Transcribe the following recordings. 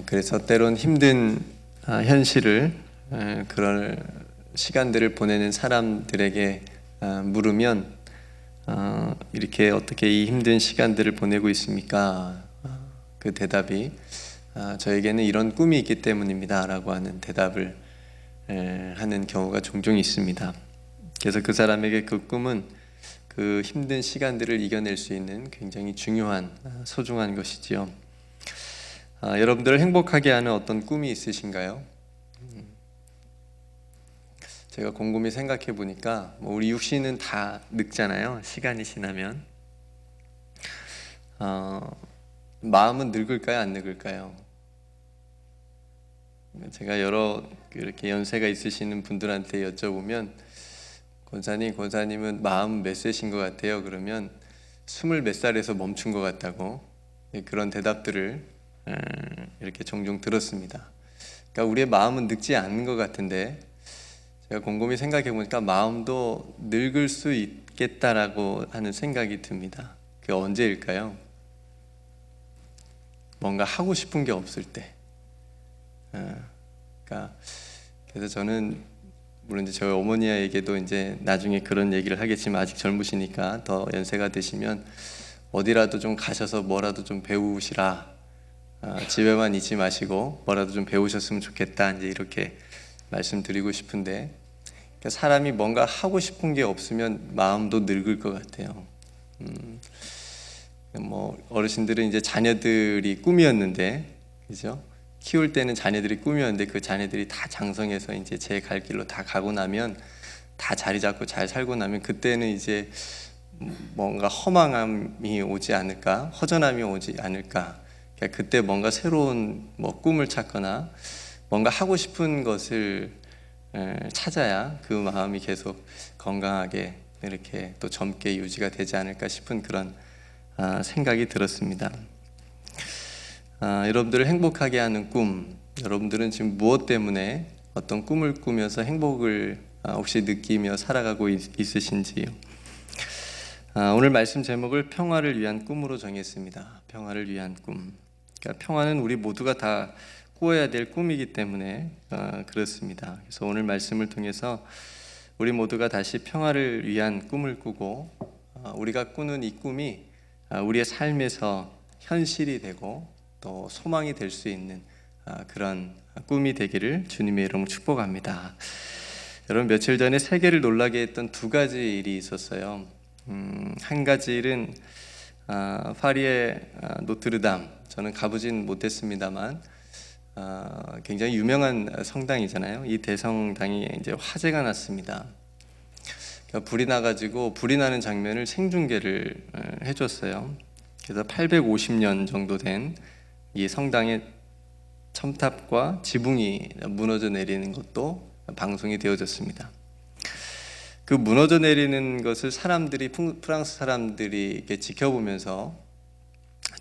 그래서 때론 힘든 현실을 그런 시간들을 보내는 사람들에게 물으면 이렇게 어떻게 이 힘든 시간들을 보내고 있습니까? 그 대답이 저에게는 이런 꿈이 있기 때문입니다 라고 하는 대답을 하는 경우가 종종 있습니다. 그래서 그 사람에게 그 꿈은 그 힘든 시간들을 이겨낼 수 있는 굉장히 중요한 소중한 것이지요. 여러분들을 행복하게 하는 어떤 꿈이 있으신가요? 제가 곰곰이 생각해 보니까 우리 육신은 다 늙잖아요. 시간이 지나면 마음은 늙을까요? 안 늙을까요? 제가 여러 이렇게 연세가 있으시는 분들한테 여쭤보면 권사님은 마음 몇 세신 것 같아요? 그러면 20 몇 살에서 멈춘 것 같다고 그런 대답들을 이렇게 종종 들었습니다. 그러니까 우리의 마음은 늙지 않는 것 같은데 제가 곰곰이 생각해 보니까 마음도 늙을 수 있겠다라고 하는 생각이 듭니다. 그게 언제일까요? 뭔가 하고 싶은 게 없을 때. 그러니까 그래서 저는 물론 이제 저희 어머니에게도 이제 나중에 그런 얘기를 하겠지만 아직 젊으시니까 더 연세가 되시면 어디라도 좀 가셔서 뭐라도 좀 배우시라. 집에만 있지 마시고 뭐라도 좀 배우셨으면 좋겠다. 이제 이렇게 말씀드리고 싶은데 그러니까 사람이 뭔가 하고 싶은 게 없으면 마음도 늙을 것 같아요. 어르신들은 이제 자녀들이 꿈이었는데, 그죠? 키울 때는 자녀들이 꿈이었는데 그 자녀들이 다 장성해서 이제 제 갈 길로 다 가고 나면 다 자리 잡고 잘 살고 나면 그때는 이제 뭔가 허망함이 오지 않을까, 허전함이 오지 않을까. 그러니까 그때 뭔가 새로운 꿈을 찾거나 뭔가 하고 싶은 것을 찾아야 그 마음이 계속 건강하게 이렇게 또 젊게 유지가 되지 않을까 싶은 그런 생각이 들었습니다. 여러분들을 행복하게 하는 꿈, 여러분들은 지금 무엇 때문에 어떤 꿈을 꾸면서 행복을 혹시 느끼며 살아가고 있으신지요? 오늘 말씀 제목을 평화를 위한 꿈으로 정했습니다. 평화를 위한 꿈. 그러니까 평화는 우리 모두가 다 꾸어야 될 꿈이기 때문에 그렇습니다. 그래서 오늘 말씀을 통해서 우리 모두가 다시 평화를 위한 꿈을 꾸고 우리가 꾸는 이 꿈이 우리의 삶에서 현실이 되고 또 소망이 될 수 있는 그런 꿈이 되기를 주님의 이름으로 축복합니다. 여러분 며칠 전에 세계를 놀라게 했던 두 가지 일이 있었어요. 한 가지 일은 파리의 노트르담, 저는 가보진 못했습니다만 굉장히 유명한 성당이잖아요. 이 대성당이 이제 화재가 났습니다. 그러니까 불이 나가지고 불이 나는 장면을 생중계를 해줬어요. 그래서 850년 정도 된 이 성당의 첨탑과 지붕이 무너져 내리는 것도 방송이 되어졌습니다. 그 무너져 내리는 것을 프랑스 사람들이 이렇게 지켜보면서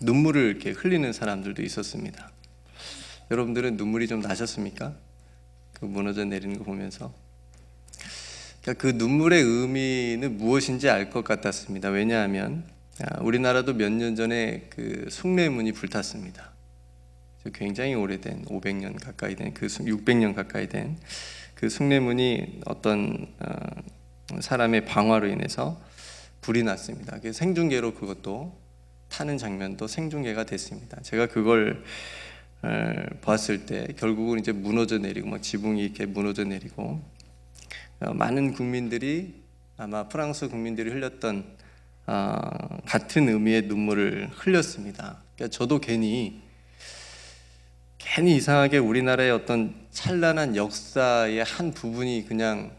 눈물을 이렇게 흘리는 사람들도 있었습니다. 여러분들은 눈물이 좀 나셨습니까? 그 무너져 내리는 거 보면서. 그러니까 그 눈물의 의미는 무엇인지 알 것 같았습니다. 왜냐하면 우리나라도 몇 년 전에 그 숭례문이 불탔습니다. 굉장히 오래된 500년 가까이 된 600년 가까이 된 그 숭례문이 어떤 사람의 방화로 인해서 불이 났습니다. 그래서 생중계로 그것도 타는 장면도 생중계가 됐습니다. 제가 그걸 봤을 때 결국은 이제 무너져 내리고 막 지붕이 이렇게 무너져 내리고 많은 국민들이 아마 프랑스 국민들이 흘렸던 같은 의미의 눈물을 흘렸습니다. 그러니까 저도 괜히 이상하게 우리나라의 어떤 찬란한 역사의 한 부분이 그냥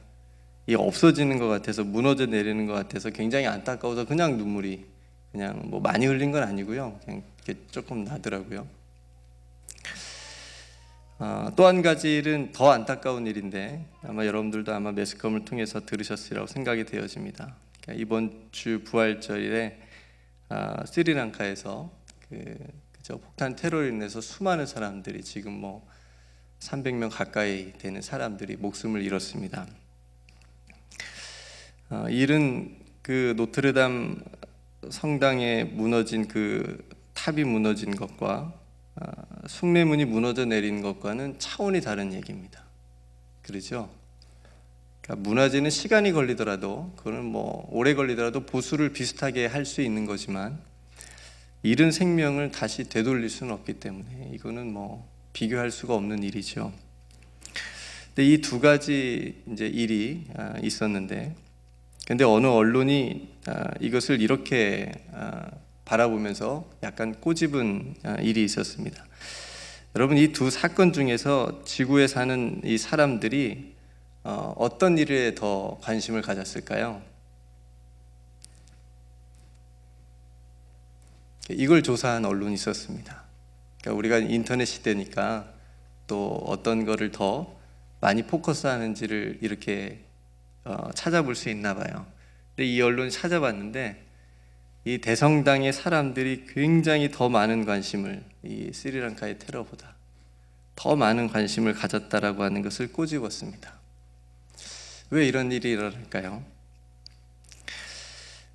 없어지는 것 같아서 무너져 내리는 것 같아서 굉장히 안타까워서 그냥 눈물이 그냥 많이 흘린 건 아니고요. 그냥 이렇게 조금 나더라고요. 또 한 가지 일은 더 안타까운 일인데 아마 여러분들도 아마 매스컴을 통해서 들으셨으리라고 생각이 되어집니다. 그러니까 이번 주 부활절에 스리랑카에서 폭탄 테러로 인해서 수많은 사람들이 지금 300명 가까이 되는 사람들이 목숨을 잃었습니다. 일은 그 노트르담 성당에 무너진 그 탑이 무너진 것과 숭례문이 무너져 내리는 것과는 차원이 다른 얘기입니다. 그렇죠? 그러니까 무너지는 시간이 걸리더라도, 그거는 뭐 오래 걸리더라도 보수를 비슷하게 할 수 있는 거지만, 잃은 생명을 다시 되돌릴 수는 없기 때문에 이거는 뭐 비교할 수가 없는 일이죠. 근데 이 두 가지 이제 일이 있었는데, 근데 어느 언론이 이것을 이렇게 바라보면서 약간 꼬집은 일이 있었습니다. 여러분, 이 두 사건 중에서 지구에 사는 이 사람들이 어떤 일에 더 관심을 가졌을까요? 이걸 조사한 언론이 있었습니다. 그러니까 우리가 인터넷 시대니까 또 어떤 거를 더 많이 포커스하는지를 이렇게 찾아볼 수 있나 봐요. 근데 이 언론이 찾아봤는데, 이 대성당의 사람들이 굉장히 더 많은 관심을, 이 스리랑카의 테러보다 더 많은 관심을 가졌다라고 하는 것을 꼬집었습니다. 왜 이런 일이 일어날까요?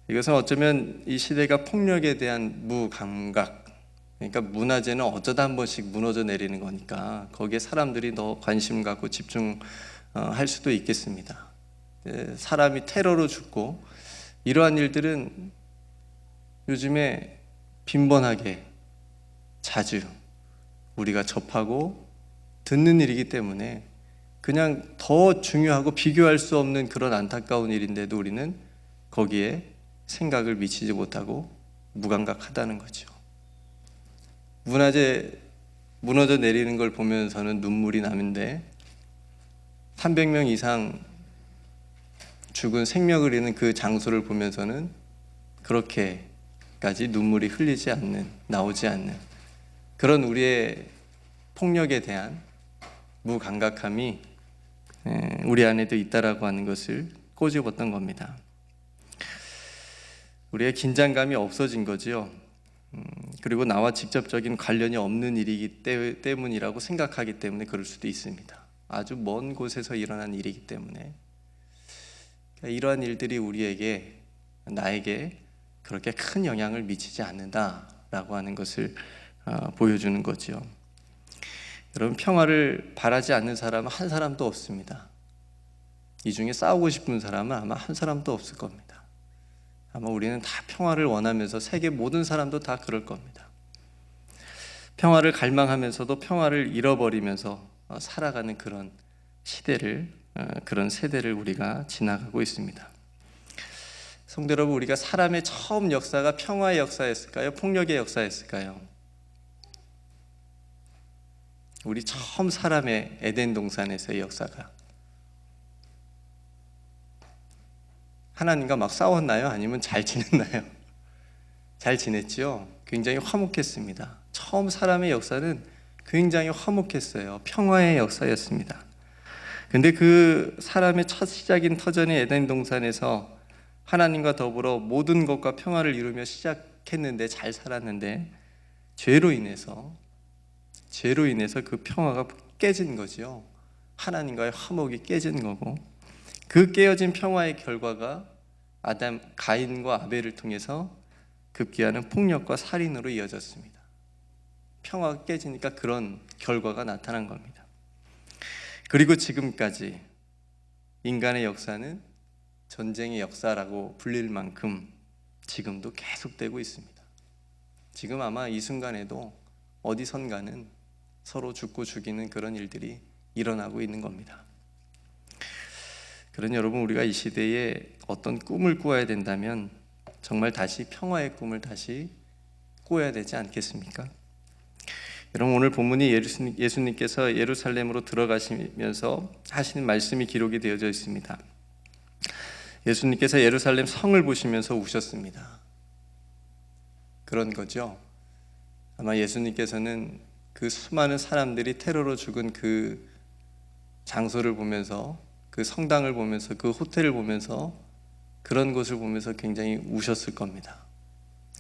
이것은 어쩌면 이 시대가 폭력에 대한 무감각, 그러니까 문화재는 어쩌다 한 번씩 무너져 내리는 거니까 거기에 사람들이 더 관심 갖고 집중할 수도 있겠습니다. 사람이 테러로 죽고 이러한 일들은 요즘에 빈번하게 자주 우리가 접하고 듣는 일이기 때문에 그냥 더 중요하고 비교할 수 없는 그런 안타까운 일인데도 우리는 거기에 생각을 미치지 못하고 무감각하다는 거죠. 문화재 무너져 내리는 걸 보면서는 눈물이 나는데 300명 이상 죽은 생명을 잃는 그 장소를 보면서는 그렇게까지 눈물이 흘리지 않는, 나오지 않는 그런 우리의 폭력에 대한 무감각함이 우리 안에도 있다라고 하는 것을 꼬집었던 겁니다. 우리의 긴장감이 없어진 거지요. 그리고 나와 직접적인 관련이 없는 일이기 때문이라고 생각하기 때문에 그럴 수도 있습니다. 아주 먼 곳에서 일어난 일이기 때문에 이러한 일들이 우리에게, 나에게 그렇게 큰 영향을 미치지 않는다라고 하는 것을 보여주는 거죠. 여러분, 평화를 바라지 않는 사람은 한 사람도 없습니다. 이 중에 싸우고 싶은 사람은 아마 한 사람도 없을 겁니다. 아마 우리는 다 평화를 원하면서 세계 모든 사람도 다 그럴 겁니다. 평화를 갈망하면서도 평화를 잃어버리면서 살아가는 그런 시대를, 그런 세대를 우리가 지나가고 있습니다. 성도 여러분, 우리가 사람의 처음 역사가 평화의 역사였을까요? 폭력의 역사였을까요? 우리 처음 사람의 에덴 동산에서의 역사가 하나님과 막 싸웠나요? 아니면 잘 지냈나요? 잘 지냈죠? 굉장히 화목했습니다. 처음 사람의 역사는 굉장히 화목했어요. 평화의 역사였습니다. 근데 그 사람의 첫 시작인 터전의 에덴 동산에서 하나님과 더불어 모든 것과 평화를 이루며 시작했는데, 잘 살았는데 죄로 인해서 그 평화가 깨진 거죠. 하나님과의 화목이 깨진 거고, 그 깨어진 평화의 결과가 가인과 아벨을 통해서 급기야는 폭력과 살인으로 이어졌습니다. 평화가 깨지니까 그런 결과가 나타난 겁니다. 그리고 지금까지 인간의 역사는 전쟁의 역사라고 불릴 만큼 지금도 계속되고 있습니다. 지금 아마 이 순간에도 어디선가는 서로 죽고 죽이는 그런 일들이 일어나고 있는 겁니다. 그런 여러분, 우리가 이 시대에 어떤 꿈을 꾸어야 된다면 정말 다시 평화의 꿈을 다시 꾸어야 되지 않겠습니까? 여러분, 오늘 본문이 예수님께서 예루살렘으로 들어가시면서 하시는 말씀이 기록이 되어져 있습니다. 예수님께서 예루살렘 성을 보시면서 우셨습니다. 그런 거죠. 아마 예수님께서는 그 수많은 사람들이 테러로 죽은 그 장소를 보면서, 그 성당을 보면서, 그 호텔을 보면서, 그런 곳을 보면서 굉장히 우셨을 겁니다.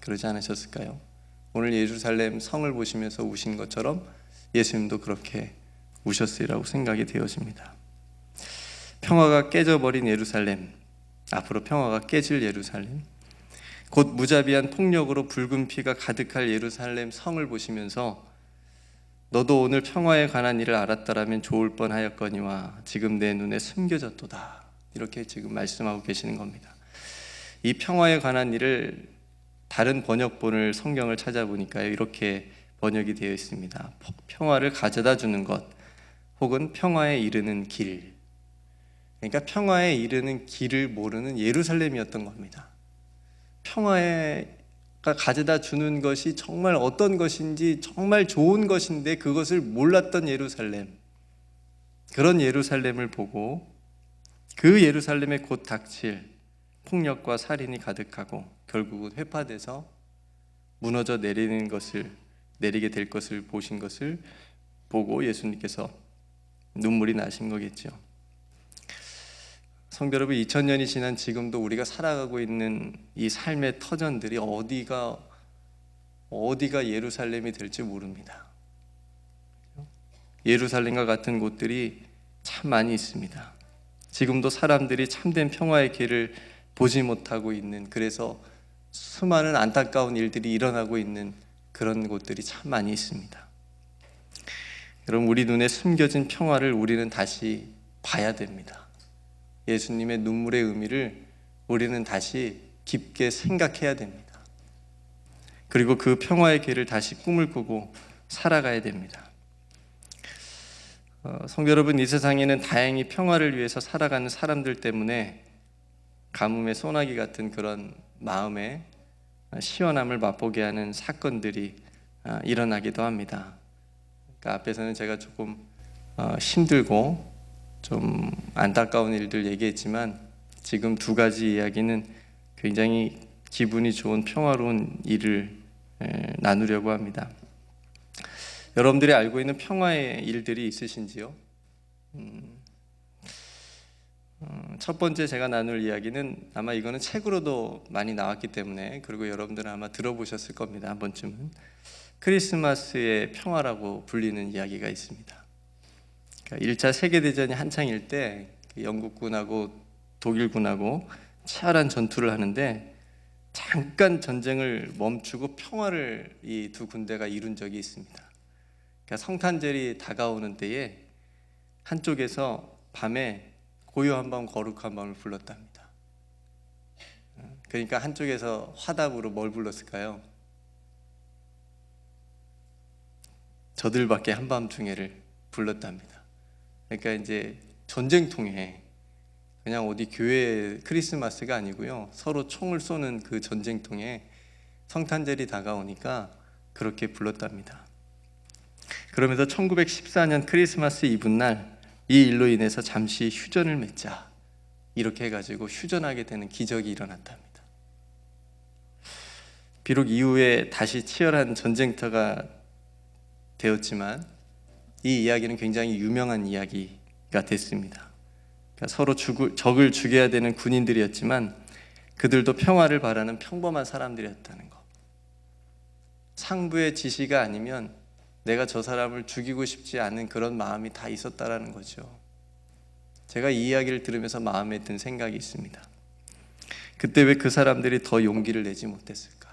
그러지 않으셨을까요? 오늘 예루살렘 성을 보시면서 우신 것처럼 예수님도 그렇게 우셨으리라고 생각이 되어집니다. 평화가 깨져버린 예루살렘, 앞으로 평화가 깨질 예루살렘, 곧 무자비한 폭력으로 붉은 피가 가득할 예루살렘 성을 보시면서 너도 오늘 평화에 관한 일을 알았더라면 좋을 뻔하였거니와 지금 내 눈에 숨겨졌도다. 이렇게 지금 말씀하고 계시는 겁니다. 이 평화에 관한 일을 다른 번역본을 성경을 찾아보니까요, 이렇게 번역이 되어 있습니다. 평화를 가져다 주는 것, 혹은 평화에 이르는 길. 그러니까 평화에 이르는 길을 모르는 예루살렘이었던 겁니다. 평화가 가져다 주는 것이 정말 어떤 것인지 정말 좋은 것인데 그것을 몰랐던 예루살렘, 그런 예루살렘을 보고 그 예루살렘에 곧 닥칠 폭력과 살인이 가득하고 결국은 회파돼서 무너져 내리게 될 것을 보신 것을 보고 예수님께서 눈물이 나신 거겠죠. 성도 여러분, 2000년이 지난 지금도 우리가 살아가고 있는 이 삶의 터전들이 어디가 예루살렘이 될지 모릅니다. 예루살렘과 같은 곳들이 참 많이 있습니다. 지금도 사람들이 참된 평화의 길을 보지 못하고 있는, 그래서 수많은 안타까운 일들이 일어나고 있는 그런 곳들이 참 많이 있습니다. 여러분, 우리 눈에 숨겨진 평화를 우리는 다시 봐야 됩니다. 예수님의 눈물의 의미를 우리는 다시 깊게 생각해야 됩니다. 그리고 그 평화의 길을 다시 꿈을 꾸고 살아가야 됩니다. 성도 여러분, 이 세상에는 다행히 평화를 위해서 살아가는 사람들 때문에 가뭄의 소나기 같은 그런 마음의 시원함을 맛보게 하는 사건들이 일어나기도 합니다. 그러니까 앞에서는 제가 조금 힘들고 좀 안타까운 일들 얘기했지만 지금 두 가지 이야기는 굉장히 기분이 좋은 평화로운 일을 나누려고 합니다. 여러분들이 알고 있는 평화의 일들이 있으신지요? 첫 번째 제가 나눌 이야기는 아마 이거는 책으로도 많이 나왔기 때문에, 그리고 여러분들은 아마 들어보셨을 겁니다. 한 번쯤은. 크리스마스의 평화라고 불리는 이야기가 있습니다. 그러니까 1차 세계대전이 한창일 때 영국군하고 독일군하고 치열한 전투를 하는데 잠깐 전쟁을 멈추고 평화를 이 두 군대가 이룬 적이 있습니다. 그러니까 성탄절이 다가오는 때에 한쪽에서 밤에 고요한 밤 거룩한 밤을 불렀답니다. 그러니까 한쪽에서 화답으로 뭘 불렀을까요? 저들밖에 한밤중에를 불렀답니다. 그러니까 이제 전쟁통에 그냥 어디 교회 크리스마스가 아니고요, 서로 총을 쏘는 그 전쟁통에 성탄절이 다가오니까 그렇게 불렀답니다. 그러면서 1914년 크리스마스 이브날 이 일로 인해서 잠시 휴전을 맺자, 이렇게 해가지고 휴전하게 되는 기적이 일어났답니다. 비록 이후에 다시 치열한 전쟁터가 되었지만 이 이야기는 굉장히 유명한 이야기가 됐습니다. 그러니까 서로 적을 죽여야 되는 군인들이었지만 그들도 평화를 바라는 평범한 사람들이었다는 것. 상부의 지시가 아니면 내가 저 사람을 죽이고 싶지 않은 그런 마음이 다 있었다라는 거죠. 제가 이 이야기를 들으면서 마음에 든 생각이 있습니다. 그때 왜 그 사람들이 더 용기를 내지 못했을까?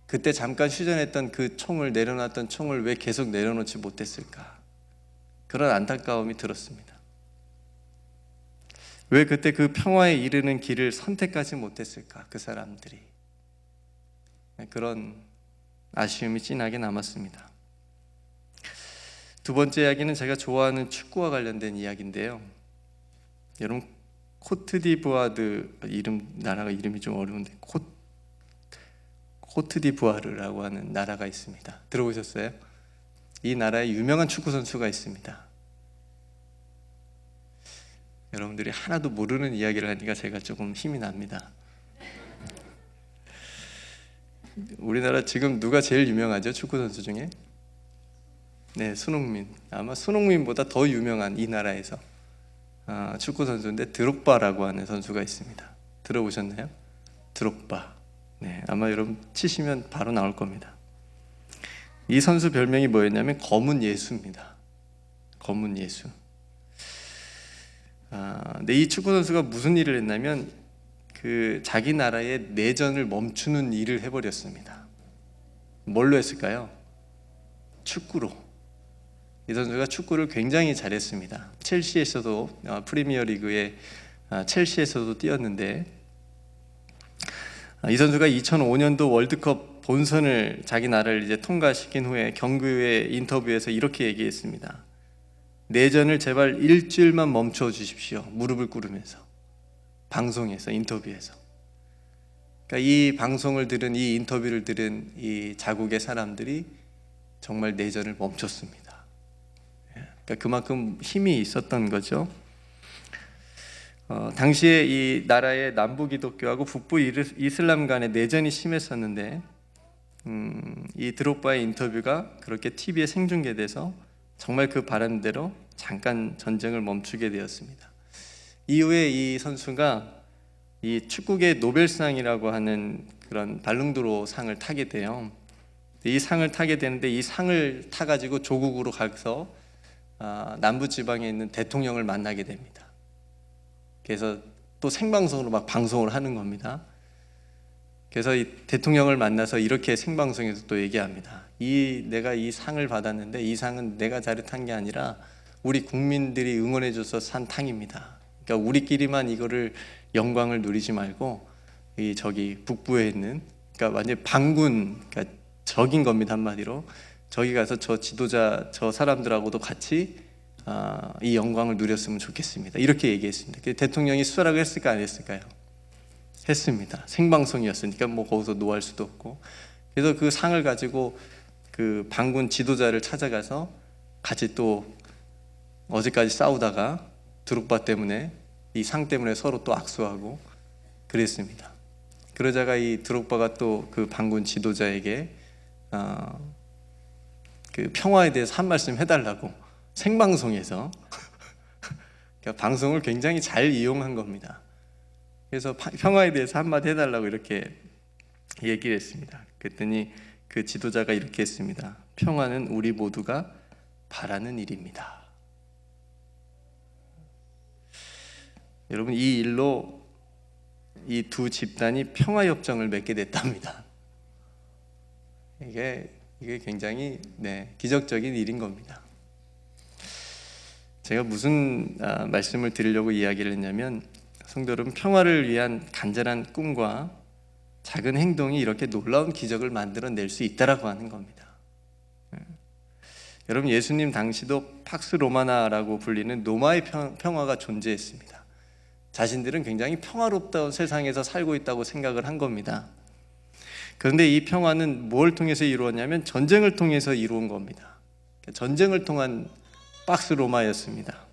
그때 잠깐 휴전했던 그 총을, 내려놨던 총을 왜 계속 내려놓지 못했을까? 그런 안타까움이 들었습니다. 왜 그때 그 평화에 이르는 길을 선택하지 못했을까? 그 사람들이. 그런 아쉬움이 진하게 남았습니다. 두 번째 이야기는 제가 좋아하는 축구와 관련된 이야기인데요. 여러분, 코트디부아르 나라가 이름이 좀 어려운데 코트디부아르라고 하는 나라가 있습니다. 들어보셨어요? 이 나라에 유명한 축구 선수가 있습니다. 여러분들이 하나도 모르는 이야기를 하니까 제가 조금 힘이 납니다. 우리나라 지금 누가 제일 유명하죠? 축구 선수 중에? 네, 손흥민. 아마 손흥민보다 더 유명한 이 나라에서 축구 선수인데 드록바라고 하는 선수가 있습니다. 들어보셨나요? 드록바. 네, 아마 여러분 치시면 바로 나올 겁니다. 이 선수 별명이 뭐였냐면 검은 예수입니다. 검은 예수. 근데 이 축구 선수가 무슨 일을 했냐면 그 자기 나라의 내전을 멈추는 일을 해버렸습니다. 뭘로 했을까요? 축구로. 이 선수가 축구를 굉장히 잘했습니다. 첼시에서도 프리미어리그의 첼시에서도 뛰었는데, 이 선수가 2005년도 월드컵 본선을 자기 나라를 이제 통과시킨 후에 경기 후에 인터뷰에서 이렇게 얘기했습니다. 내전을 제발 일주일만 멈춰 주십시오. 무릎을 꿇으면서, 방송에서, 인터뷰에서. 그러니까 이 방송을 들은, 이 인터뷰를 들은 이 자국의 사람들이 정말 내전을 멈췄습니다. 그러니까 그만큼 힘이 있었던 거죠. 당시에 이 나라의 남부 기독교하고 북부 이슬람 간의 내전이 심했었는데, 이 드록바의 인터뷰가 그렇게 TV에 생중계돼서 정말 그 바람대로 잠깐 전쟁을 멈추게 되었습니다. 이후에 이 선수가 이 축구계 노벨상이라고 하는 그런 발롱도르 상을 타게 돼요. 이 상을 타게 되는데, 이 상을 타가지고 조국으로 가서 남부 지방에 있는 대통령을 만나게 됩니다. 그래서 또 생방송으로 막 방송을 하는 겁니다. 그래서 이 대통령을 만나서 이렇게 생방송에서 또 얘기합니다. 내가 이 상을 받았는데 이 상은 내가 자릇한 게 아니라 우리 국민들이 응원해줘서 산 탕입니다. 그러니까 우리끼리만 이거를 영광을 누리지 말고 저기 북부에 있는, 그러니까 완전 반군, 그러니까 적인 겁니다. 한마디로 저기 가서 저 지도자, 저 사람들하고도 같이 이 영광을 누렸으면 좋겠습니다. 이렇게 얘기했습니다. 대통령이 수락을 했을까 안 했을까요? 했습니다. 생방송이었으니까 뭐 거기서 노할 수도 없고. 그래서 그 상을 가지고 그 반군 지도자를 찾아가서 같이 또 어제까지 싸우다가 드록바 때문에, 이 상 때문에 서로 또 악수하고 그랬습니다. 그러다가 이 드록바가 또 그 반군 지도자에게 그 평화에 대해서 한 말씀 해달라고 생방송에서 그러니까 방송을 굉장히 잘 이용한 겁니다. 그래서 평화에 대해서 한마디 해달라고 이렇게 얘기를 했습니다. 그랬더니 그 지도자가 이렇게 했습니다. 평화는 우리 모두가 바라는 일입니다. 여러분, 이 일로 이 두 집단이 평화협정을 맺게 됐답니다. 이게 굉장히 기적적인 일인 겁니다. 제가 무슨 말씀을 드리려고 이야기를 했냐면, 성도 여러분, 평화를 위한 간절한 꿈과 작은 행동이 이렇게 놀라운 기적을 만들어낼 수 있다라고 하는 겁니다. 여러분, 예수님 당시도 팍스 로마나라고 불리는 로마의 평화가 존재했습니다. 자신들은 굉장히 평화롭다운 세상에서 살고 있다고 생각을 한 겁니다. 그런데 이 평화는 뭘 통해서 이루었냐면 전쟁을 통해서 이루은 겁니다. 전쟁을 통한 팍스 로마였습니다.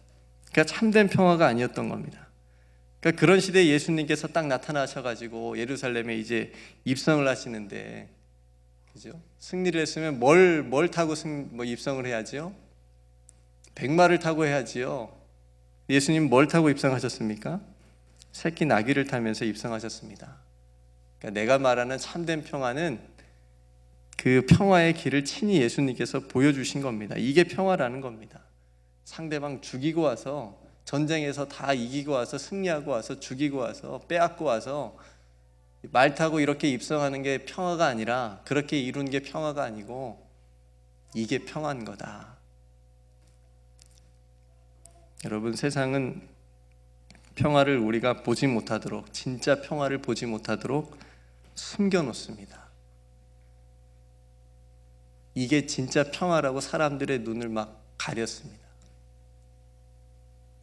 그러니까 참된 평화가 아니었던 겁니다. 그러니까 그런 시대에 예수님께서 딱 나타나셔가지고 예루살렘에 이제 입성을 하시는데, 그죠? 승리를 했으면 뭘 타고 입성을 해야지요? 백마를 타고 해야지요. 예수님 뭘 타고 입성하셨습니까? 새끼 나귀를 타면서 입성하셨습니다. 그러니까 내가 말하는 참된 평화는 그 평화의 길을 친히 예수님께서 보여주신 겁니다. 이게 평화라는 겁니다. 상대방 죽이고 와서, 전쟁에서 다 이기고 와서, 승리하고 와서, 죽이고 와서, 빼앗고 와서 말 타고 이렇게 입성하는 게 평화가 아니라, 그렇게 이룬 게 평화가 아니고 이게 평화인 거다. 여러분, 세상은 평화를 우리가 보지 못하도록, 진짜 평화를 보지 못하도록 숨겨놓습니다. 이게 진짜 평화라고 사람들의 눈을 막 가렸습니다.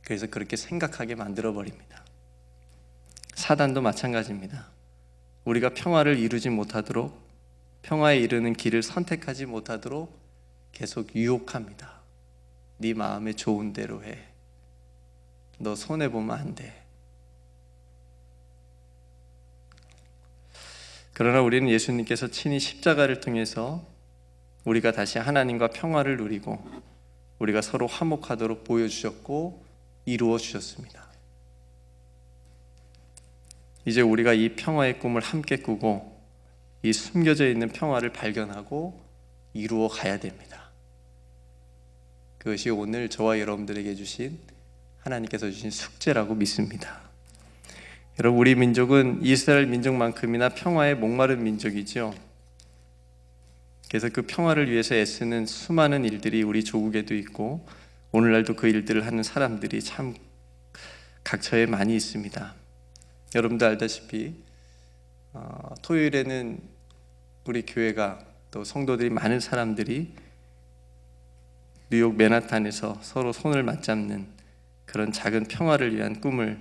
그래서 그렇게 생각하게 만들어버립니다. 사단도 마찬가지입니다. 우리가 평화를 이루지 못하도록, 평화에 이르는 길을 선택하지 못하도록 계속 유혹합니다. 네 마음에 좋은 대로 해. 너 손해보면 안 돼. 그러나 우리는 예수님께서 친히 십자가를 통해서 우리가 다시 하나님과 평화를 누리고 우리가 서로 화목하도록 보여주셨고 이루어 주셨습니다. 이제 우리가 이 평화의 꿈을 함께 꾸고 이 숨겨져 있는 평화를 발견하고 이루어 가야 됩니다. 그것이 오늘 저와 여러분들에게 주신, 하나님께서 주신 숙제라고 믿습니다. 여러분, 우리 민족은 이스라엘 민족만큼이나 평화에 목마른 민족이죠. 그래서 그 평화를 위해서 애쓰는 수많은 일들이 우리 조국에도 있고 오늘날도 그 일들을 하는 사람들이 참 각처에 많이 있습니다. 여러분도 알다시피 토요일에는 우리 교회가 또 성도들이 많은 사람들이 뉴욕 맨하탄에서 서로 손을 맞잡는 그런 작은 평화를 위한 꿈을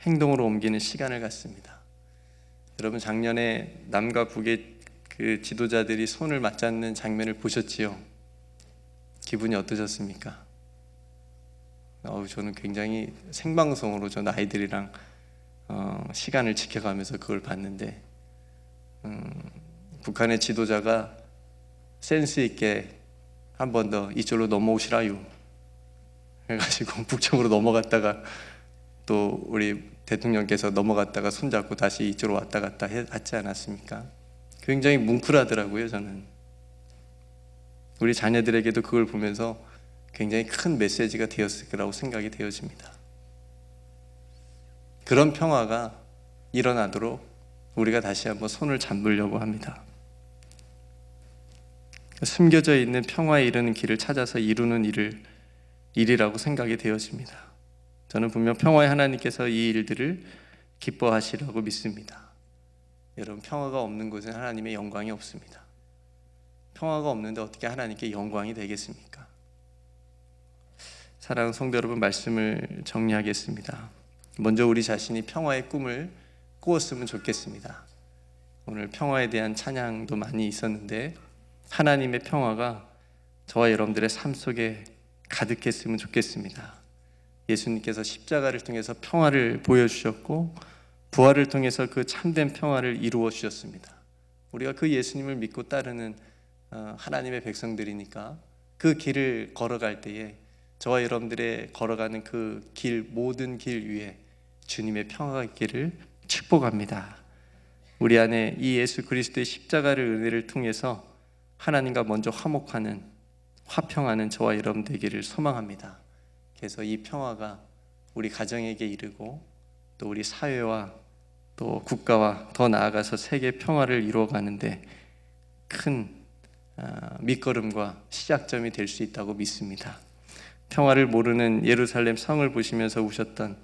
행동으로 옮기는 시간을 갖습니다. 여러분 작년에 남과 북의 그 지도자들이 손을 맞잡는 장면을 보셨지요? 기분이 어떠셨습니까? 저는 굉장히 생방송으로 전 아이들이랑 시간을 지켜가면서 그걸 봤는데 북한의 지도자가 센스 있게 한 번 더 이쪽으로 넘어오시라요 해가지고 북쪽으로 넘어갔다가 또 우리 대통령께서 넘어갔다가 손잡고 다시 이쪽으로 왔다 갔다 하지 않았습니까? 굉장히 뭉클하더라고요. 저는 우리 자녀들에게도 그걸 보면서 굉장히 큰 메시지가 되었을 거라고 생각이 되어집니다. 그런 평화가 일어나도록 우리가 다시 한번 손을 잡으려고 합니다. 숨겨져 있는 평화에 이르는 길을 찾아서 이루는 일이라고 생각이 되어집니다. 저는 분명 평화의 하나님께서 이 일들을 기뻐하시라고 믿습니다. 여러분 평화가 없는 곳엔 하나님의 영광이 없습니다. 평화가 없는데 어떻게 하나님께 영광이 되겠습니까? 사랑하는 성도 여러분, 말씀을 정리하겠습니다. 먼저 우리 자신이 평화의 꿈을 꾸었으면 좋겠습니다. 오늘 평화에 대한 찬양도 많이 있었는데 하나님의 평화가 저와 여러분들의 삶 속에 가득했으면 좋겠습니다. 예수님께서 십자가를 통해서 평화를 보여주셨고 부활을 통해서 그 참된 평화를 이루어 주셨습니다. 우리가 그 예수님을 믿고 따르는 하나님의 백성들이니까 그 길을 걸어갈 때에 저와 여러분들의 걸어가는 그 길, 모든 길 위에 주님의 평화가 있기를 축복합니다. 우리 안에 이 예수 그리스도의 십자가를 은혜를 통해서 하나님과 먼저 화목하는, 화평하는 저와 여러분 되기를 소망합니다. 그래서 이 평화가 우리 가정에게 이르고 또 우리 사회와 또 국가와 더 나아가서 세계 평화를 이루어가는데 큰 밑거름과 시작점이 될 수 있다고 믿습니다. 평화를 모르는 예루살렘 성을 보시면서 우셨던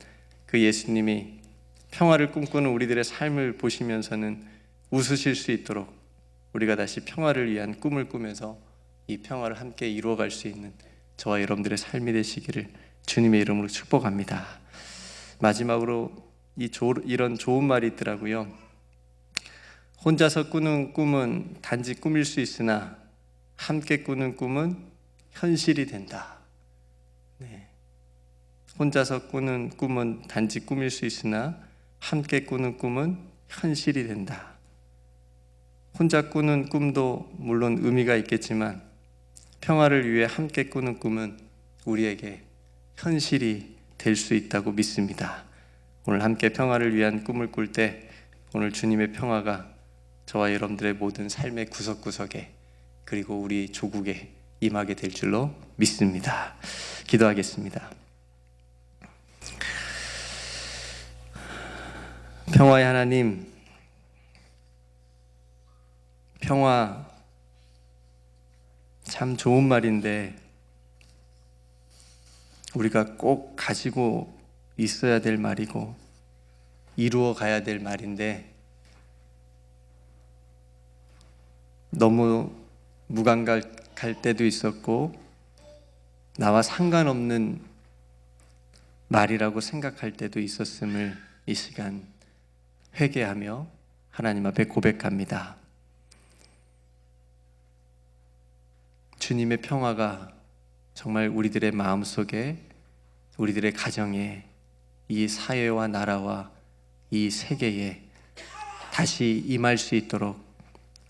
그 예수님이 평화를 꿈꾸는 우리들의 삶을 보시면서는 웃으실 수 있도록 우리가 다시 평화를 위한 꿈을 꾸면서 이 평화를 함께 이루어갈 수 있는 저와 여러분들의 삶이 되시기를 주님의 이름으로 축복합니다. 마지막으로 이런 좋은 말이 있더라고요. 혼자서 꾸는 꿈은 단지 꿈일 수 있으나 함께 꾸는 꿈은 현실이 된다. 네. 혼자서 꾸는 꿈은 단지 꿈일 수 있으나 함께 꾸는 꿈은 현실이 된다. 혼자 꾸는 꿈도 물론 의미가 있겠지만 평화를 위해 함께 꾸는 꿈은 우리에게 현실이 될 수 있다고 믿습니다. 오늘 함께 평화를 위한 꿈을 꿀 때 오늘 주님의 평화가 저와 여러분들의 모든 삶의 구석구석에 그리고 우리 조국에 임하게 될 줄로 믿습니다. 기도하겠습니다. 평화의 하나님, 평화 참 좋은 말인데 우리가 꼭 가지고 있어야 될 말이고 이루어 가야 될 말인데 너무 무감각할 때도 있었고 나와 상관없는 말이라고 생각할 때도 있었음을 이 시간 회개하며 하나님 앞에 고백합니다. 주님의 평화가 정말 우리들의 마음속에, 우리들의 가정에, 이 사회와 나라와 이 세계에 다시 임할 수 있도록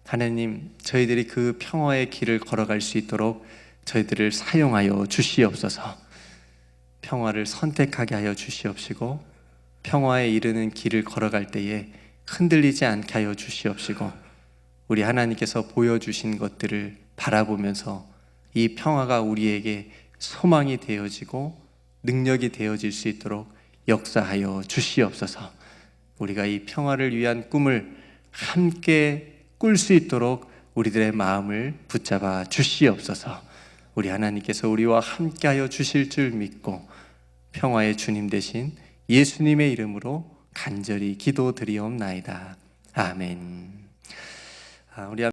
하나님, 저희들이 그 평화의 길을 걸어갈 수 있도록 저희들을 사용하여 주시옵소서. 평화를 선택하게 하여 주시옵시고 평화에 이르는 길을 걸어갈 때에 흔들리지 않게 하여 주시옵시고 우리 하나님께서 보여주신 것들을 바라보면서 이 평화가 우리에게 소망이 되어지고 능력이 되어질 수 있도록 역사하여 주시옵소서. 우리가 이 평화를 위한 꿈을 함께 꿀 수 있도록 우리들의 마음을 붙잡아 주시옵소서. 우리 하나님께서 우리와 함께하여 주실 줄 믿고 평화의 주님 되신 예수님의 이름으로 간절히 기도드리옵나이다. 아멘. 우리